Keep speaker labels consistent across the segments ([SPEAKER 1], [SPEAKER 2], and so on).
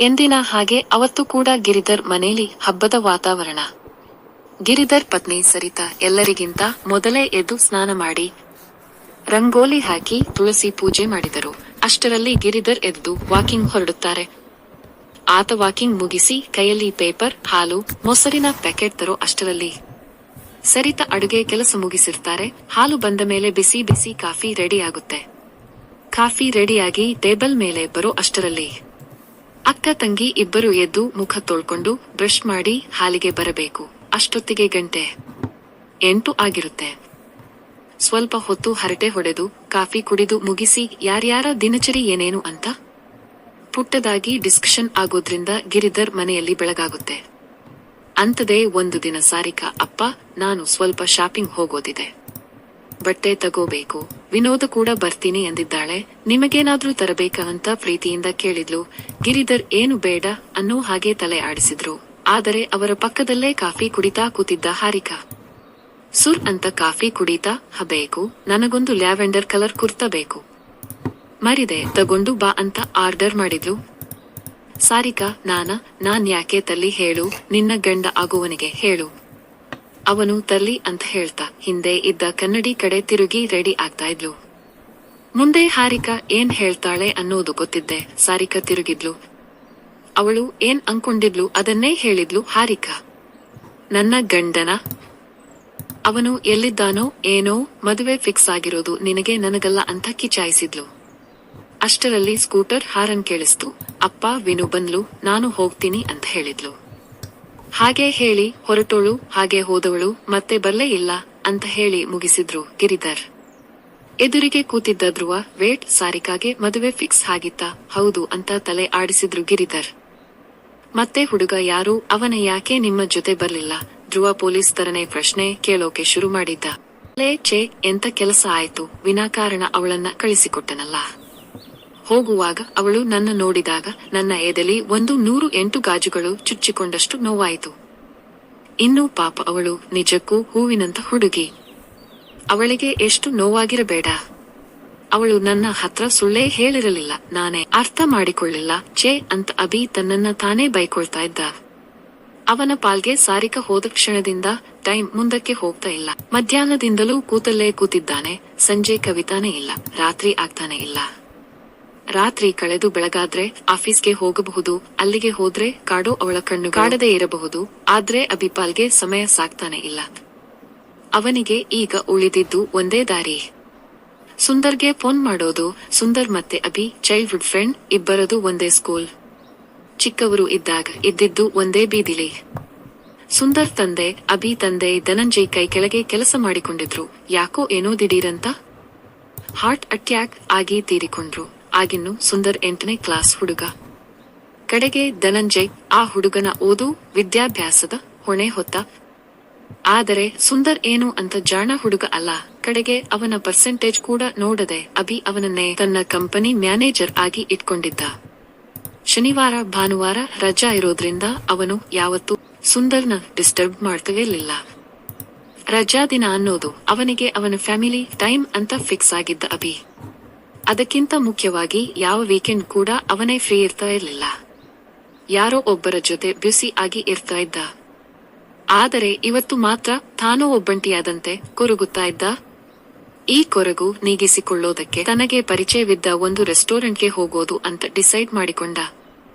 [SPEAKER 1] ಎಂದಿನ ಹಾಗೆ ಅವತ್ತು ಕೂಡ ಗಿರಿಧರ್ ಮನೇಲಿ ಹಬ್ಬದ ವಾತಾವರಣ. ಗಿರಿಧರ್ ಪತ್ನಿ ಸರಿತಾ ಎಲ್ಲರಿಗಿಂತ ಮೊದಲೇ ಎದ್ದು ಸ್ನಾನ ಮಾಡಿ ರಂಗೋಲಿ ಹಾಕಿ ತುಳಸಿ ಪೂಜೆ ಮಾಡಿದರು. ಅಷ್ಟರಲ್ಲಿ ಗಿರಿಧರ್ ಎದ್ದು ವಾಕಿಂಗ್ ಹೊರಡುತ್ತಾರೆ. ಆತ ವಾಕಿಂಗ್ ಮುಗಿಸಿ ಕೈಯಲ್ಲಿ ಪೇಪರ್, ಹಾಲು, ಮೊಸರಿನ ಪ್ಯಾಕೆಟ್ ತರೋ ಅಷ್ಟರಲ್ಲಿ ಸರಿತಾ ಅಡುಗೆ ಕೆಲಸ ಮುಗಿಸಿರ್ತಾರೆ. ಹಾಲು ಬಂದ ಮೇಲೆ ಬಿಸಿ ಬಿಸಿ ಕಾಫಿ ರೆಡಿ ಆಗುತ್ತೆ. ಕಾಫಿ ರೆಡಿಯಾಗಿ ಟೇಬಲ್ ಮೇಲೆ ಬರೋ ಅಷ್ಟರಲ್ಲಿ ಅಕ್ಕ ತಂಗಿ ಇಬ್ಬರು ಎದ್ದು ಮುಖ ತೊಳ್ಕೊಂಡು ಬ್ರಷ್ ಮಾಡಿ ಹಾಲಿಗೆ ಬರಬೇಕು. ಅಷ್ಟೊತ್ತಿಗೆ ಗಂಟೆ 8 ಆಗಿರುತ್ತೆ. ಸ್ವಲ್ಪ ಹೊತ್ತು ಹರಟೆ ಹೊಡೆದು ಕಾಫಿ ಕುಡಿದು ಮುಗಿಸಿ ಯಾರ್ಯಾರ ದಿನಚರಿ ಏನೇನು ಅಂತ ಪುಟ್ಟದಾಗಿ ಡಿಸ್ಕಷನ್ ಆಗೋದ್ರಿಂದ ಗಿರಿಧರ್ ಮನೆಯಲ್ಲಿ ಬೆಳಗಾಗುತ್ತೆ. ಅಂತದೇ ಒಂದು ದಿನ ಸಾರಿಕಾ, ಅಪ್ಪ, ನಾನು ಸ್ವಲ್ಪ ಶಾಪಿಂಗ್ ಹೋಗೋದಿದೆ, ಬಟ್ಟೆ ತಗೋಬೇಕು, ವಿನೋದ ಕೂಡ ಬರ್ತೀನಿ ಅಂದಿದ್ದಾಳೆ. ನಿಮಗೇನಾದ್ರೂ ತರಬೇಕಾ ಅಂತ ಪ್ರೀತಿಯಿಂದ ಕೇಳಿದ್ಲು. ಗಿರಿಧರ್ ಏನು ಬೇಡ ಅನ್ನೋ ಹಾಗೆ ತಲೆ ಆಡಿಸಿದ್ರು. ಆದರೆ ಅವರ ಪಕ್ಕದಲ್ಲೇ ಕಾಫಿ ಕುಡಿತಾ ಕೂತಿದ್ದ ಹಾರಿಕಾ, ಸುರ್ ಅಂತ ಕಾಫಿ ಕುಡಿತಾ, ಬೇಕು, ನನಗೊಂದು ಲ್ಯಾವೆಂಡರ್ ಕಲರ್ ಕುರ್ತಾ ಬೇಕು, ಮರಿದೆ, ತಗೊಂಡು ಬಾ ಅಂತ ಆರ್ಡರ್ ಮಾಡಿದ್ಲು. ಸಾರಿಕಾ, ನಾನ್ ಯಾಕೆ ತಲ್ಲಿ ಹೇಳು, ನಿನ್ನ ಗಂಡ ಆಗುವನಿಗೆ ಹೇಳು, ಅವನು ತರ್ಲಿ ಅಂತ ಹೇಳ್ತಾ ಹಿಂದೆ ಇದ್ದ ಕನ್ನಡಿ ಕಡೆ ತಿರುಗಿ ರೆಡಿ ಆಗ್ತಾ ಇದ್ಲು. ಮುಂದೆ ಹಾರಿಕಾ ಏನ್ ಹೇಳ್ತಾಳೆ ಅನ್ನೋದು ಗೊತ್ತಿದ್ದೆ ಸಾರಿಕಾ ತಿರುಗಿದ್ಲು. ಅವಳು ಏನ್ ಅಂದ್ಕೊಂಡಿದ್ಲು ಅದನ್ನೇ ಹೇಳಿದ್ಲು ಹಾರಿಕಾ. ನನ್ನ ಗಂಡನ, ಅವನು ಎಲ್ಲಿದ್ದಾನೋ ಏನೋ, ಮದುವೆ ಫಿಕ್ಸ್ ಆಗಿರೋದು ನಿನಗೆ ನನಗಲ್ಲ ಅಂತ ಕಿಚಾಯಿಸಿದ್ಲು. ಅಷ್ಟರಲ್ಲಿ ಸ್ಕೂಟರ್ ಹಾರನ್ ಕೇಳಿಸ್ತು. ಅಪ್ಪ, ವಿನು ಬಂದ್ಲು, ನಾನು ಹೋಗ್ತೀನಿ ಅಂತ ಹೇಳಿದ್ಲು. ಹಾಗೆ ಹೇಳಿ ಹೊರಟೋಳು. ಹಾಗೆ ಹೋದವಳು ಮತ್ತೆ ಬರ್ಲೇ ಇಲ್ಲ ಅಂತ ಹೇಳಿ ಮುಗಿಸಿದ್ರು ಗಿರಿಧರ್. ಎದುರಿಗೆ ಕೂತಿದ್ದ ಧ್ರುವ, ವೇಟ್, ಸಾರಿಕಾಗೆ ಮದುವೆ ಫಿಕ್ಸ್ ಆಗಿತ್ತಾ? ಹೌದು ಅಂತ ತಲೆ ಆಡಿಸಿದ್ರು ಗಿರಿಧರ್. ಮತ್ತೆ ಹುಡುಗ ಯಾರು, ಅವನ ಯಾಕೆ ನಿಮ್ಮ ಜೊತೆ ಬರ್ಲಿಲ್ಲ? ಧ್ರುವ ಪೊಲೀಸ್ ತರನೇ ಪ್ರಶ್ನೆ ಕೇಳೋಕೆ ಶುರು ಮಾಡಿದ್ದ. ಛೇ, ಎಂತ ಕೆಲಸ ಆಯ್ತು, ವಿನಾಕಾರಣ ಅವಳನ್ನ ಕಳಿಸಿಕೊಟ್ಟನಲ್ಲ. ಹೋಗುವಾಗ ಅವಳು ನನ್ನ ನೋಡಿದಾಗ ನನ್ನ ಎದೆಲಿ 108 ಗಾಜುಗಳು ಚುಚ್ಚಿಕೊಂಡಷ್ಟು ನೋವಾಯಿತು. ಇನ್ನು ಪಾಪ ಅವಳು ನಿಜಕ್ಕೂ ಹೂವಿನಂತ ಹುಡುಗಿ, ಅವಳಿಗೆ ಎಷ್ಟು ನೋವಾಗಿರಬೇಡ. ಅವಳು ನನ್ನ ಹತ್ರ ಸುಳ್ಳೇ ಹೇಳಿರಲಿಲ್ಲ, ನಾನೇ ಅರ್ಥ ಮಾಡಿಕೊಳ್ಳಿಲ್ಲ. ಛೇ ಅಂತ ಅಭಿ ತನ್ನನ್ನ ತಾನೇ ಬೈಕೊಳ್ತಾ ಇದ್ದ. ಅವನ ಪಾಲ್ಗೆ ಸಾರಿಕಾ ಹೋದ ಕ್ಷಣದಿಂದ ಟೈಮ್ ಮುಂದಕ್ಕೆ ಹೋಗ್ತಾ ಇಲ್ಲ. ಮಧ್ಯಾಹ್ನದಿಂದಲೂ ಕೂತಲ್ಲೇ ಕೂತಿದ್ದಾನೆ. ಸಂಜೆ ಕವಿತಾನೇ ಇಲ್ಲ, ರಾತ್ರಿ ಆಗ್ತಾನೆ ಇಲ್ಲ. ರಾತ್ರಿ ಕಳೆದು ಬೆಳಗಾದ್ರೆ ಆಫೀಸ್ಗೆ ಹೋಗಬಹುದು, ಅಲ್ಲಿಗೆ ಹೋದ್ರೆ ಕಾಡೋ ಅವಳ ಕಣ್ಣು ಕಾಡದೇ ಇರಬಹುದು. ಆದ್ರೆ ಅಭಿಪಾಲ್ಗೆ ಸಮಯ ಸಾಕ್ತಾನೆ ಇಲ್ಲ. ಅವನಿಗೆ ಈಗ ಉಳಿದಿದ್ದು ಒಂದೇ ದಾರಿ, ಸುಂದರ್ಗೆ ಫೋನ್ ಮಾಡೋದು. ಸುಂದರ್ ಮತ್ತೆ ಅಭಿ ಚೈಲ್ಡ್ಹುಡ್ ಫ್ರೆಂಡ್, ಇಬ್ಬರದು ಒಂದೇ ಸ್ಕೂಲ್. ಚಿಕ್ಕವರು ಇದ್ದಾಗ ಇದ್ದಿದ್ದು ಒಂದೇ ಬೀದಿಲಿ. ಸುಂದರ್ ತಂದೆ, ಅಭಿ ತಂದೆ ಧನಂಜಯ್ ಕೈ ಕೆಳಗೆ ಕೆಲಸ ಮಾಡಿಕೊಂಡಿದ್ರು. ಯಾಕೋ ಏನೋ ದಿಢೀರಂತ ಹಾರ್ಟ್ ಅಟ್ಯಾಕ್ ಆಗಿ ತೀರಿಕೊಂಡ್ರು. ಆಗಿನ್ನು ಸುಂದರ್ 8ನೇ ಕ್ಲಾಸ್ ಹುಡುಗ. ಕಡೆಗೆ ಧನಂಜಯ್ ಆ ಹುಡುಗನ ಓದು ವಿದ್ಯಾಭ್ಯಾಸದ ಹೊಣೆ ಹೊತ್ತ. ಆದರೆ ಸುಂದರ್ ಏನು ಅಂತ ಜಾಣ ಹುಡುಗ ಅಲ್ಲ. ಕಡೆಗೆ ಅವನ ಪರ್ಸೆಂಟೇಜ್ ಕೂಡ ನೋಡದೆ ಅಭಿ ಅವನನ್ನೇ ತನ್ನ ಕಂಪನಿ ಮ್ಯಾನೇಜರ್ ಆಗಿ ಇಟ್ಕೊಂಡಿದ್ದ. ಶನಿವಾರ ಭಾನುವಾರ ರಜಾ ಇರೋದ್ರಿಂದ ಅವನು ಯಾವತ್ತೂ ಸುಂದರ್ನ ಡಿಸ್ಟರ್ಬ್ ಮಾಡ್ತಿರ್ಲಿಲ್ಲ. ರಜಾ ದಿನ ಅನ್ನೋದು ಅವನಿಗೆ ಅವನ ಫ್ಯಾಮಿಲಿ ಟೈಮ್ ಅಂತ ಫಿಕ್ಸ್ ಆಗಿದ್ದ ಅಭಿ. ಅದಕ್ಕಿಂತ ಮುಖ್ಯವಾಗಿ ಯಾವ ವೀಕೆಂಡ್ ಕೂಡ ಅವನೇ ಫ್ರೀ ಇರ್ತಾ ಇರ್ಲಿಲ್ಲ. ಯಾರೋ ಒಬ್ಬರ ಜೊತೆ ಬ್ಯುಸಿ ಆಗಿ ಇರ್ತಾ ಇದ್ದ. ಆದರೆ ಇವತ್ತು ಮಾತ್ರ ತಾನೋ ಒಬ್ಬಂಟಿಯಾದಂತೆ ಕೊರಗುತ್ತಾ ಇದ್ದ. ಈ ಕೊರಗು ನೀಗಿಸಿಕೊಳ್ಳೋದಕ್ಕೆ ತನಗೆ ಪರಿಚಯವಿದ್ದ ಒಂದು ರೆಸ್ಟೋರೆಂಟ್ಗೆ ಹೋಗೋದು ಅಂತ ಡಿಸೈಡ್ ಮಾಡಿಕೊಂಡ.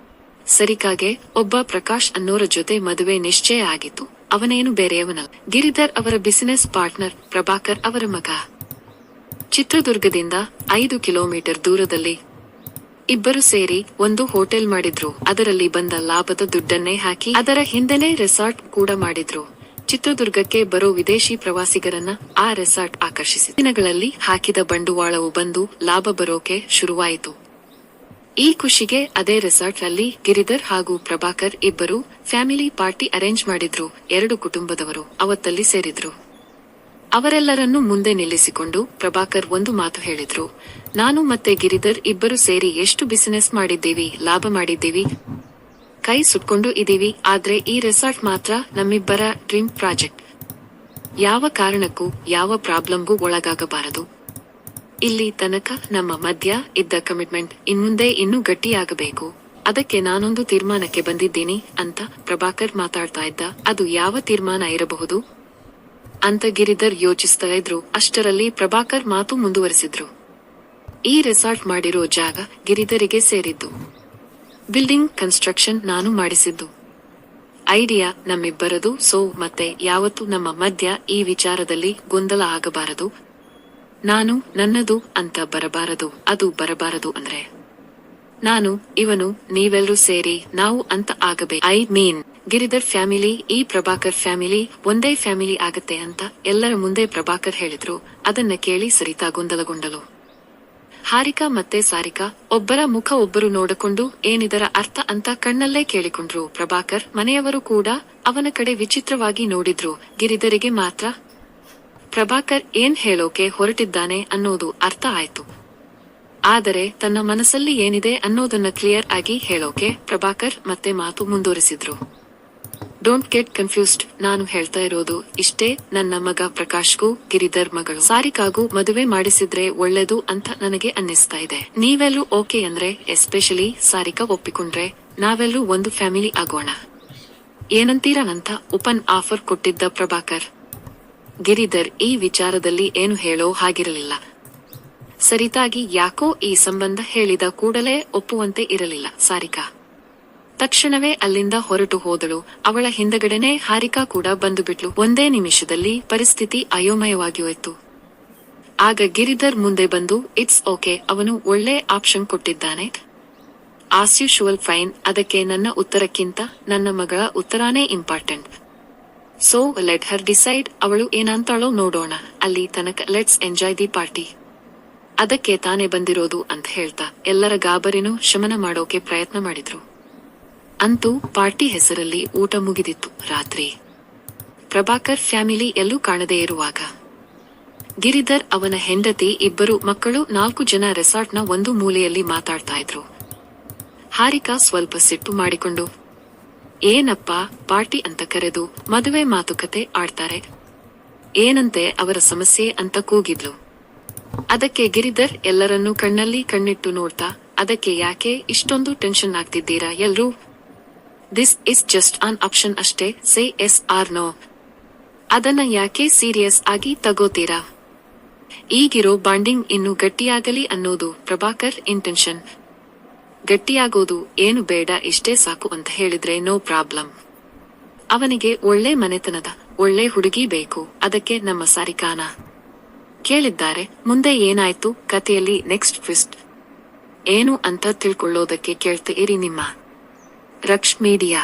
[SPEAKER 1] ಸರಿಕಾಗೆ ಒಬ್ಬ ಪ್ರಕಾಶ್ ಅನ್ನೋರ ಜೊತೆ ಮದುವೆ ನಿಶ್ಚಯ ಆಗಿತ್ತು. ಅವನೇನು ಬೇರೆಯವನಲ್ಲ, ಗಿರಿಧರ್ ಅವರ ಬಿಸಿನೆಸ್ ಪಾರ್ಟ್ನರ್ ಪ್ರಭಾಕರ್ ಅವರ ಮಗ. ಚಿತ್ರದುರ್ಗದಿಂದ 5 ಕಿಲೋಮೀಟರ್ ದೂರದಲ್ಲಿ ಇಬ್ಬರು ಸೇರಿ ಒಂದು ಹೋಟೆಲ್ ಮಾಡಿದ್ರು. ಅದರಲ್ಲಿ ಬಂದ ಲಾಭದ ದುಡ್ಡನ್ನೇ ಹಾಕಿ ಅದರ ಹಿಂದೆನೇ ರೆಸಾರ್ಟ್ ಕೂಡ ಮಾಡಿದ್ರು. ಚಿತ್ರದುರ್ಗಕ್ಕೆ ಬರೋ ವಿದೇಶಿ ಪ್ರವಾಸಿಗರನ್ನ ಆ ರೆಸಾರ್ಟ್ ಆಕರ್ಷಿಸಿ ದಿನಗಳಲ್ಲಿ ಹಾಕಿದ ಬಂಡವಾಳವು ಬಂದು ಲಾಭ ಬರೋಕೆ ಶುರುವಾಯಿತು. ಈ ಖುಷಿಗೆ ಅದೇ ರೆಸಾರ್ಟ್ ಅಲ್ಲಿ ಗಿರಿಧರ್ ಹಾಗೂ ಪ್ರಭಾಕರ್ ಇಬ್ಬರು ಫ್ಯಾಮಿಲಿ ಪಾರ್ಟಿ ಅರೇಂಜ್ ಮಾಡಿದ್ರು. 2 ಕುಟುಂಬದವರು ಅವತ್ತಲ್ಲಿ ಸೇರಿದ್ರು. ಅವರೆಲ್ಲರನ್ನೂ ಮುಂದೆ ನಿಲ್ಲಿಸಿಕೊಂಡು ಪ್ರಭಾಕರ್ ಒಂದು ಮಾತು ಹೇಳಿದ್ರು. ನಾನು ಮತ್ತೆ ಗಿರಿಧರ್ ಇಬ್ಬರು ಸೇರಿ ಎಷ್ಟು ಬಿಸಿನೆಸ್ ಮಾಡಿದ್ದೀವಿ, ಲಾಭ ಮಾಡಿದ್ದೀವಿ, ಕೈ ಸುಟ್ಕೊಂಡು ಇದೀವಿ. ಆದ್ರೆ ಈ ರೆಸಾರ್ಟ್ ಮಾತ್ರ ನಮ್ಮಿಬ್ಬರ ಡ್ರೀಮ್ ಪ್ರಾಜೆಕ್ಟ್. ಯಾವ ಕಾರಣಕ್ಕೂ ಯಾವ ಪ್ರಾಬ್ಲಮ್ಗೂ ಒಳಗಾಗಬಾರದು. ಇಲ್ಲಿ ತನಕ ನಮ್ಮ ಮಧ್ಯ ಇದ್ದ ಕಮಿಟ್ಮೆಂಟ್ ಇನ್ಮುಂದೆ ಇನ್ನೂ ಗಟ್ಟಿಯಾಗಬೇಕು ಅದಕ್ಕೆ ನಾನೊಂದು ತೀರ್ಮಾನಕ್ಕೆ ಬಂದಿದ್ದೀನಿ ಅಂತ ಪ್ರಭಾಕರ್ ಮಾತಾಡ್ತಾ ಇದ್ದ. ಅದು ಯಾವ ತೀರ್ಮಾನ ಇರಬಹುದು ಅಂತ ಗಿರಿಧರ್ ಯೋಚಿಸ್ತಾ ಇದ್ರು. ಅಷ್ಟರಲ್ಲಿ ಪ್ರಭಾಕರ್ ಮಾತು ಮುಂದುವರೆಸಿದ್ರು. ಈ ರೆಸಾರ್ಟ್ ಮಾಡಿರೋ ಜಾಗ ಗಿರಿಧರಿಗೆ ಸೇರಿದ್ದು. ಬಿಲ್ಡಿಂಗ್ ಕನ್ಸ್ಟ್ರಕ್ಷನ್ ನಾನು ಮಾಡಿಸಿದ್ದು. ಐಡಿಯಾ ನಮ್ಮಿಬ್ಬರದು. ಸೊ ಮತ್ತೆ ಯಾವತ್ತೂ ನಮ್ಮ ಮಧ್ಯ ಈ ವಿಚಾರದಲ್ಲಿ ಗೊಂದಲ ಆಗಬಾರದು. ನಾನು ನನ್ನದು ಅಂತ ಬರಬಾರದು. ಅದು ಬರಬಾರದು ಅಂದ್ರೆ ನಾನು, ಇವನು, ನೀವೆಲ್ಲರೂ ಸೇರಿ ನಾವು ಅಂತ ಆಗಬೇಕು. ಐ ಮೀನ್ ಗಿರಿಧರ್ ಫ್ಯಾಮಿಲಿ, ಈ ಪ್ರಭಾಕರ್ ಫ್ಯಾಮಿಲಿ ಒಂದೇ ಫ್ಯಾಮಿಲಿ ಆಗತ್ತೆ ಅಂತ ಎಲ್ಲರ ಮುಂದೆ ಪ್ರಭಾಕರ್ ಹೇಳಿದ್ರು. ಅದನ್ನ ಕೇಳಿ ಸರಿತಾ ಗೊಂದಲಗೊಂಡಳು. ಹಾರಿಕಾ ಮತ್ತೆ ಸಾರಿಕಾ ಒಬ್ಬರ ಮುಖ ಒಬ್ಬರು ನೋಡಿಕೊಂಡು ಏನಿದರ ಅರ್ಥ ಅಂತ ಕಣ್ಣಲ್ಲೇ ಕೇಳಿಕೊಂಡ್ರು. ಪ್ರಭಾಕರ್ ಮನೆಯವರು ಕೂಡ ಅವನ ಕಡೆ ವಿಚಿತ್ರವಾಗಿ ನೋಡಿದ್ರು. ಗಿರಿಧರಿಗೆ ಮಾತ್ರ ಪ್ರಭಾಕರ್ ಏನ್ ಹೇಳೋಕೆ ಹೊರಟಿದ್ದಾನೆ ಅನ್ನೋದು ಅರ್ಥ ಆಯ್ತು. ಆದರೆ ತನ್ನ ಮನಸ್ಸಲ್ಲಿ ಏನಿದೆ ಅನ್ನೋದನ್ನ ಕ್ಲಿಯರ್ ಆಗಿ ಹೇಳೋಕೆ ಪ್ರಭಾಕರ್ ಮತ್ತೆ ಮಾತು ಮುಂದುವರಿಸಿದ್ರು. Don't get confused. ನಾನು ಹೇಳ್ತಾ ಇರೋದು ಇಷ್ಟೇ. ನನ್ನ ಮಗ ಪ್ರಕಾಶ್ಗೂ ಗಿರಿಧರ್ ಮಗಳು ಸಾರಿಕಾಗೂ ಮದುವೆ ಮಾಡಿಸಿದ್ರೆ ಒಳ್ಳೇದು ಅಂತ ನನಗೆ ಅನ್ನಿಸ್ತಾ ಇದೆ. ನೀವೆಲ್ಲೂ ಓಕೆ ಅಂದ್ರೆ, ಎಸ್ಪೆಷಲಿ ಸಾರಿಕಾ ಒಪ್ಪಿಕೊಂಡ್ರೆ ನಾವೆಲ್ಲರೂ ಒಂದು ಫ್ಯಾಮಿಲಿ ಆಗೋಣ. ಏನಂತೀರನಂತ ಓಪನ್ ಆಫರ್ ಕೊಟ್ಟಿದ್ದ ಪ್ರಭಾಕರ್. ಗಿರಿಧರ್ ಈ ವಿಚಾರದಲ್ಲಿ ಏನು ಹೇಳೋ ಹಾಗಿರಲಿಲ್ಲ. ಸರಿತಾಗಿ ಯಾಕೋ ಈ ಸಂಬಂಧ ಹೇಳಿದ ಕೂಡಲೇ ಒಪ್ಪುವಂತೆ ಇರಲಿಲ್ಲ. ಸಾರಿಕಾ ತಕ್ಷಣವೇ ಅಲ್ಲಿಂದ ಹೊರಟು ಹೋದಳು. ಅವಳ ಹಿಂದಗಡೆನೆ ಹಾರಿಕಾ ಕೂಡ ಬಂದು ಬಿಟ್ಲು. ಒಂದೇ ನಿಮಿಷದಲ್ಲಿ ಪರಿಸ್ಥಿತಿ ಅಯೋಮಯವಾಗಿ ಹೋಯ್ತು. ಆಗ ಗಿರಿಧರ್ ಮುಂದೆ ಬಂದು, ಇಟ್ಸ್ ಓಕೆ, ಅವನು ಒಳ್ಳೆ ಆಪ್ಷನ್ ಕೊಟ್ಟಿದ್ದಾನೆ. As usual fine. ಅದಕ್ಕೆ ನನ್ನ ಉತ್ತರಕ್ಕಿಂತ ನನ್ನ ಮಗಳ ಉತ್ತರಾನೇ important. So let her decide. ಅವಳು ಏನಂತಾಳೋ ನೋಡೋಣ. ಅಲ್ಲಿ ತನಕ ಲೆಟ್ಸ್ ಎಂಜಾಯ್ ದಿ ಪಾರ್ಟಿ. ಅದಕ್ಕೆ ತಾನೇ ಬಂದಿರೋದು ಅಂತ ಹೇಳ್ತಾ ಎಲ್ಲರ ಗಾಬರಿನೂ ಶಮನ ಮಾಡೋಕೆ ಪ್ರಯತ್ನ ಮಾಡಿದ್ರು. ಅಂತೂ ಪಾರ್ಟಿ ಹೆಸರಲ್ಲಿ ಊಟ ಮುಗಿದಿತ್ತು. ರಾತ್ರಿ ಪ್ರಭಾಕರ್ ಫ್ಯಾಮಿಲಿ ಎಲ್ಲೂ ಕಾಣದೇ ಇರುವಾಗ ಗಿರಿಧರ್, ಅವನ ಹೆಂಡತಿ, ಇಬ್ಬರು ಮಕ್ಕಳು, 4 ಜನ ರೆಸಾರ್ಟ್ನ ಒಂದು ಮೂಲೆಯಲ್ಲಿ ಮಾತಾಡ್ತಾ ಇದ್ರು. ಹಾರಿಕಾ ಸ್ವಲ್ಪ ಸಿಟ್ಟು ಮಾಡಿಕೊಂಡು, ಏನಪ್ಪ ಪಾರ್ಟಿ ಅಂತ ಕರೆದು ಮದುವೆ ಮಾತುಕತೆ ಆಡ್ತಾರೆ, ಏನಂತೆ ಅವರ ಸಮಸ್ಯೆ ಅಂತ ಕೂಗಿದ್ಲು. ಅದಕ್ಕೆ ಗಿರಿಧರ್ ಎಲ್ಲರನ್ನೂ ಕಣ್ಣಲ್ಲಿ ಕಣ್ಣಿಟ್ಟು ನೋಡ್ತಾ, ಅದಕ್ಕೆ ಯಾಕೆ ಇಷ್ಟೊಂದು ಟೆನ್ಷನ್ ಆಗ್ತಿದ್ದೀರಾ ಎಲ್ರೂ? This is just an option ಅಷ್ಟೇ. Say yes or no. ಅದನ್ನ ಯಾಕೆ ಸೀರಿಯಸ್ ಆಗಿ ತಗೋತೀರಾ? ಈಗಿರೋ ಬಾಂಡಿಂಗ್ ಇನ್ನೂ ಗಟ್ಟಿಯಾಗಲಿ ಅನ್ನೋದು ಪ್ರಭಾಕರ್ ಇಂಟೆನ್ಷನ್. ಗಟ್ಟಿಯಾಗೋದು ಏನು ಬೇಡ, ಇಷ್ಟೇ ಸಾಕು ಅಂತ ಹೇಳಿದ್ರೆ ನೋ ಪ್ರಾಬ್ಲಮ್. ಅವನಿಗೆ ಒಳ್ಳೆ ಮನೆತನದ ಒಳ್ಳೆ ಹುಡುಗಿ ಬೇಕು. ಅದಕ್ಕೆ ನಮ್ಮ ಸಾರಿಕಾನ ಕೇಳಿದ್ದಾರೆ. ಮುಂದೆ ಏನಾಯ್ತು ಕಥೆಯಲ್ಲಿ ನೆಕ್ಸ್ಟ್ ಟ್ವಿಸ್ಟ್ ಏನು ಅಂತ ತಿಳ್ಕೊಳ್ಳೋದಕ್ಕೆ ಕೇಳ್ತಾ ಇರಿ ನಿಮ್ಮ ರಕ್ಷ್ ಮೀಡಿಯಾ.